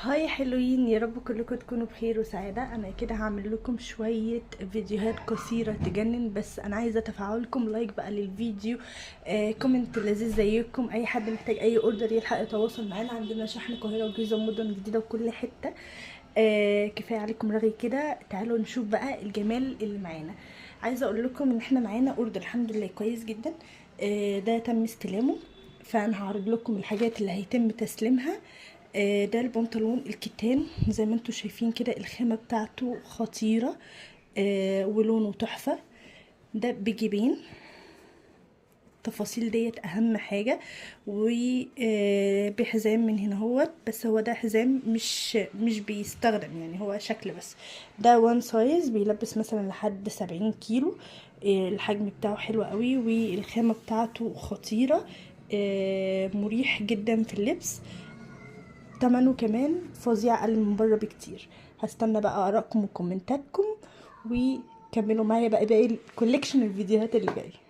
هاي حلوين، يا رب كلكم تكونوا بخير وسعادة. انا كده هعمل لكم شوية فيديوهات قصيرة تجنن، بس انا عايزة تفاعلكم، لايك بقى للفيديو، كومنت لذيذ زيكم. اي حد محتاج اي اوردر يلحق يتواصل معانا، عندنا شحن القاهرة وجيزة ومدن جديدة وكل حتة. كفاية عليكم رغي كده، تعالوا نشوف بقى الجمال اللي معانا. عايزة اقول لكم ان احنا معانا اوردر الحمد لله كويس جدا. ده تم استلامه، فانا هعرض لكم الحاجات اللي هيتم تسليمها. ده البنطلون الكتان زي ما انتم شايفين كده، الخامة بتاعته خطيرة ولونه تحفة. ده بجيبين، التفاصيل ديت اهم حاجة. وبحزام من هنا هوت، بس هو ده حزام مش بيستخدم، يعني هو شكل بس. ده وان سايز بيلبس مثلا لحد 70 كيلو. الحجم بتاعه حلو قوي، والخامة بتاعته خطيرة. مريح جدا في اللبس. تمنه كمان فظيع، اقل من بره بكتير. هستنى بقى ارائكم وكومنتاتكم، وكملوا معايا بقى باقي الكوليكشن الفيديوهات اللي جايه.